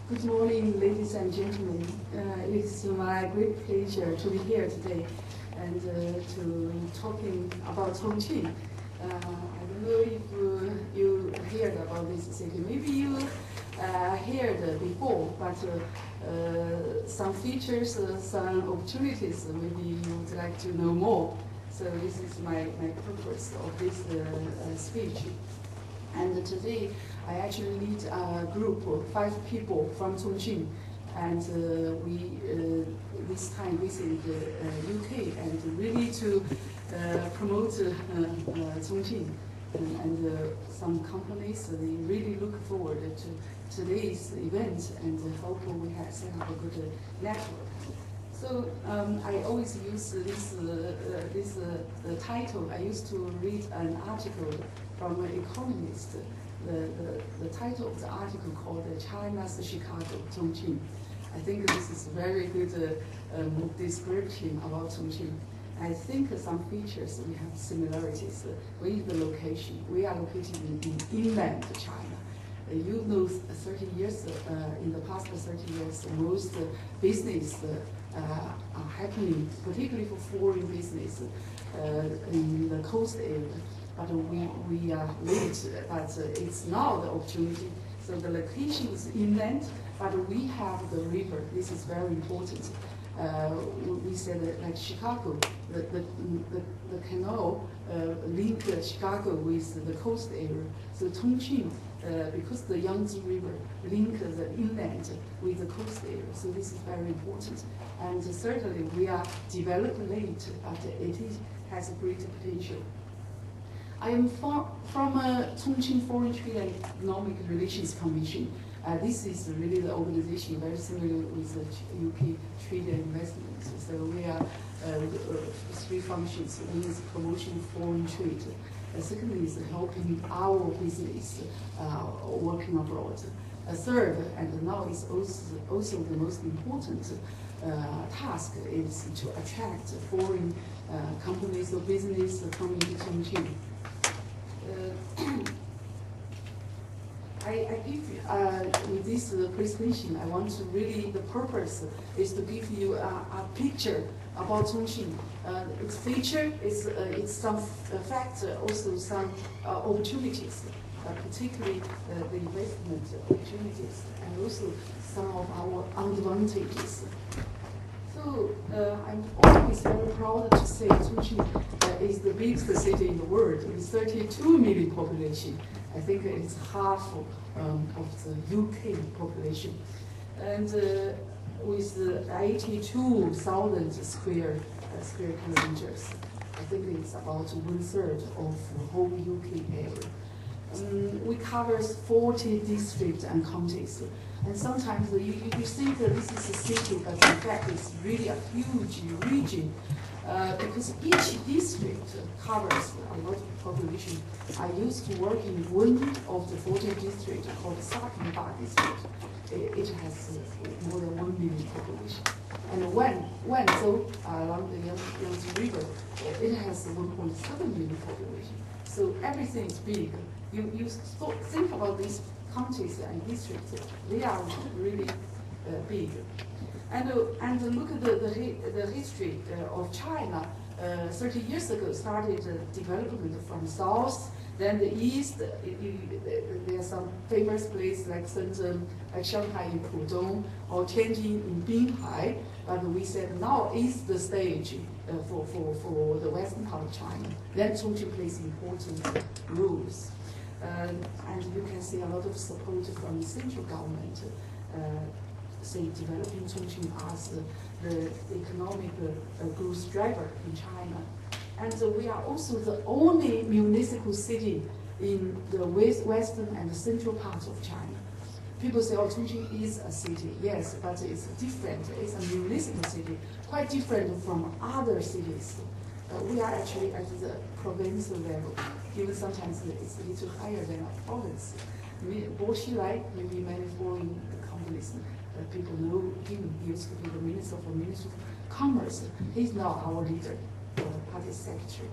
Good morning, ladies and gentlemen. It's my great pleasure to be here today and to talking about Chongqing. I don't know if you heard about this city. Maybe you heard before, but some features, some opportunities, maybe you would like to know more. So this is my purpose of this speech. And today, I actually lead a group of 5 people from Chongqing, and we this time visit the UK and really to promote Chongqing. And some companies, they really look forward to today's event and hope we have set up a good network. So I always use this title. I used to read an article from an economist. The title of the article called China's Chicago, Chongqing. I think this is a very good description about Chongqing. I think some features we have similarities with the location. We are located in inland China. You know, 30 years, in the past 30 years, most business are happening, particularly for foreign business in the coast area. But we are late, but it's now the opportunity. So the location is inland, but we have the river. This is very important. We said that, like Chicago, the canal link Chicago with the coast area. So Chongqing, because the Yangtze River link the inland with the coast area. So this is very important. And certainly we are developed late, but it has a great potential. I am from Chongqing Foreign Trade and Economic Relations Commission. This is really the organization very similar with the UK Trade and Investment. So we are 3 functions. One is promotion foreign trade. Secondly is helping our business working abroad. Third, and now is also the most important task, is to attract foreign companies or business coming to Chongqing. I give with this presentation, I want to really, the purpose is to give you a picture about Chongqing. Its feature is it's some facts, also some opportunities, particularly the investment opportunities, and also some of our advantages. So I'm always very proud to say Chongqing is the biggest city in the world with 32 million population. I think it's half of the UK population, and with 82,000 square kilometers. I think it's about 1/3 of the whole UK area. We cover 40 districts and counties. And sometimes you think that this is a city, but in fact it's really a huge region because each district covers a lot of population. I used to work in one of the 40 districts called Shirong district. It has more than 1 million population. And when so along the Yangtze River, it has 1.7 million population. So everything is big. You think about these counties and districts, they are really big. And look at the history of China. 30 years ago, started development from south, then the east. There are some famous places like Shenzhen, like Shanghai in Pudong, or Tianjin in Binhai. But we said now is the stage for the western part of China. Then Chongqing plays important roles. And you can see a lot of support from the central government, say developing Chongqing as the economic growth driver in China. And we are also the only municipal city in the western and central parts of China. People say, oh, Chongqing is a city. Yes, but it's different. It's a municipal city, quite different from other cities. We are actually at the provincial level. Even sometimes it's a little higher than a province. Boshilai, maybe many foreign companies, people know him. He used to be the Minister of Commerce. He's now our leader, party secretary,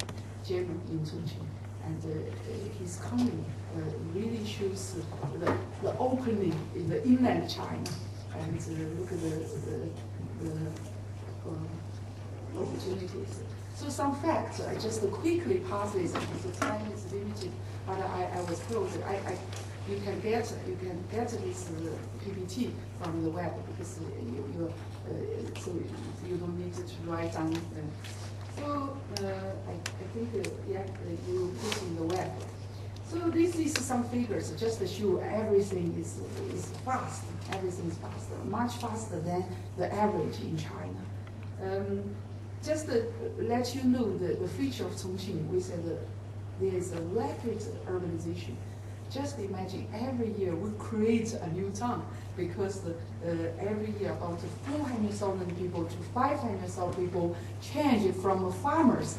chairman in Chongqing. And his coming really shows the opening in the inland China, and look at the opportunities. So some facts, I just quickly pass this because time is limited, but I was told that you can get this PPT from the web because so you don't need to write down. So I think you put in the web. So this is some figures just to show everything is fast. Everything is fast, much faster than the average in China. Just to let you know the feature of Chongqing, we said that there is a rapid urbanization. Just imagine every year we create a new town because every year about 400,000 people to 500,000 people change from farmers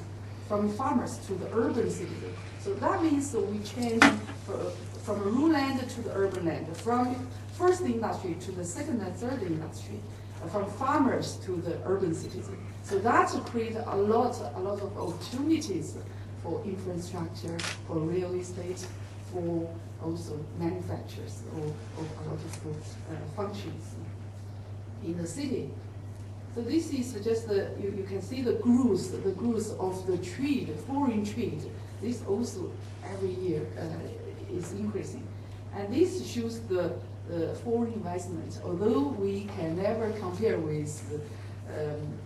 to the urban citizen. So that means that we change from rural land to the urban land, from first industry to the second and third industry, from farmers to the urban citizen. So that creates a lot of opportunities for infrastructure, for real estate, for also manufacturers or a lot of functions in the city. So this is just you can see the growth of the trade, foreign trade. This also every year is increasing, and this shows the foreign investment. Although we can never compare with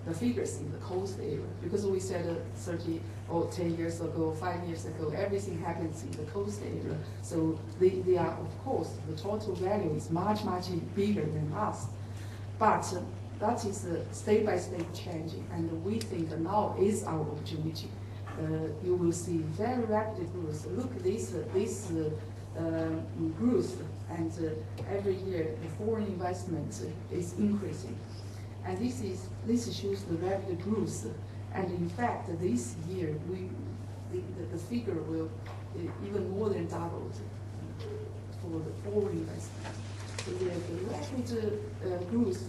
the figures in the coast area, because we said 30 or 10 years ago, 5 years ago, everything happens in the coast area. So they are, of course, the total value is much bigger than us. But that is step by step changing, and we think now is our opportunity. You will see very rapid growth. Look at this growth, and every year the foreign investment is increasing. And this shows the rapid growth. And in fact, this year the figure will even more than double for the foreign investment. So the rapid growth.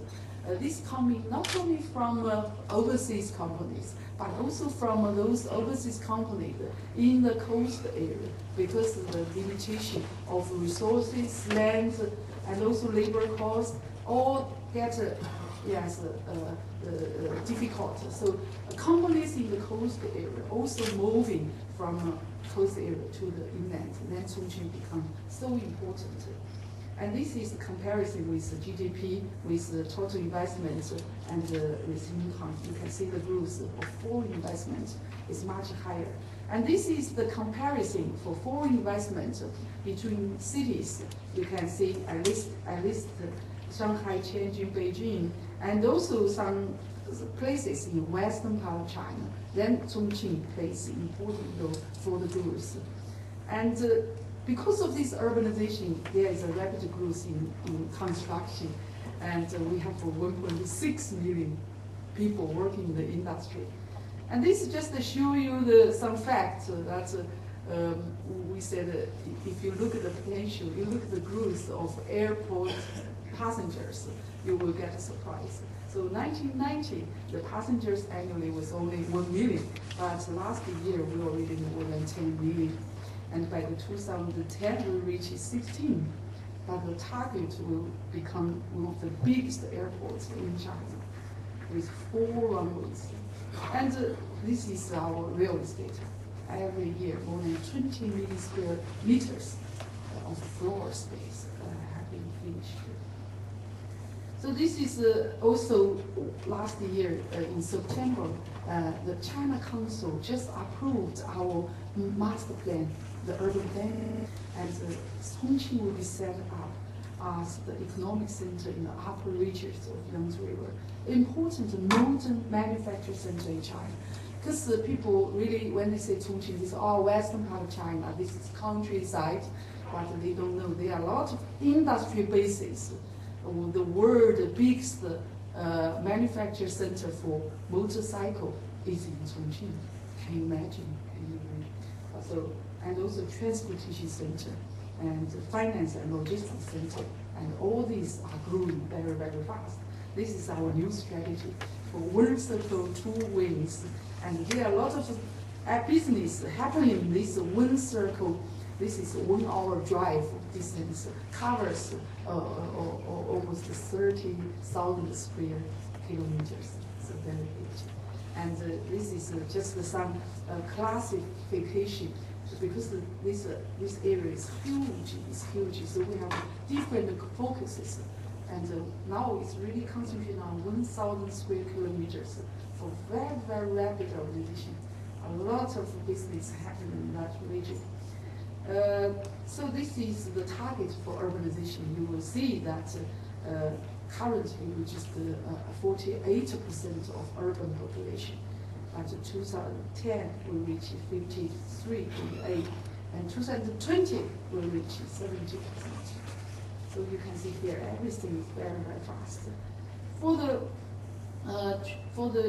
This coming not only from overseas companies, but also from those overseas companies in the coast area, because of the limitation of resources, land, and also labor costs, all get difficult. So companies in the coast area also moving from coast area to the inland. Then Chongqing become so important. And this is a comparison with the GDP, with the total investment, and with income. You can see the growth of foreign investment is much higher. And this is the comparison for foreign investment between cities. You can see at least Shanghai, Tianjin, Beijing, and also some places in western part of China. Then Chongqing plays an important role for the growth. And because of this urbanization, there is a rapid growth in construction, and we have 1.6 million people working in the industry. And this is just to show you some facts that we said if you look at the potential, you look at the growth of airport passengers, you will get a surprise. So 1990, the passengers annually was only 1 million, but last year we already more than 10 million. And by the 2010, we reached 16. But the target will become one of the biggest airports in China, with 4 runways. And this is our real estate. Every year, more than 20 million square meters of floor space have been finished. So this is also last year in September, the China Council just approved our master plan, the urban plan, and Chongqing will be set up as the economic center in the upper reaches of Yangtze River, important modern manufacturing center in China. Because people really, when they say Chongqing, they say, oh, western part of China, this is countryside, but they don't know there are a lot of industry bases. The world biggest manufacturing center for motorcycle is in Chongqing. Can you imagine? And also transportation center, and finance and logistics center, and all these are growing very, very fast. This is our new strategy for one circle, 2 wings, and there are a lot of business happening in this one circle. This is 1 hour drive distance covers almost 30,000 square kilometers. So very huge. And this is just some classification, because this area is huge. It's huge. So we have different focuses. And now it's really concentrated on 1,000 square kilometers for very, very rapid urbanization. A lot of business happening in that region. So this is the target for urbanization. You will see that currently we just 48% of urban population. By 2010 we reach 53.8, and 2020 will reach 70%. So you can see here everything is very, very fast. For the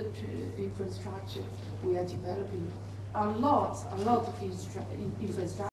infrastructure, we are developing a lot of infrastructure.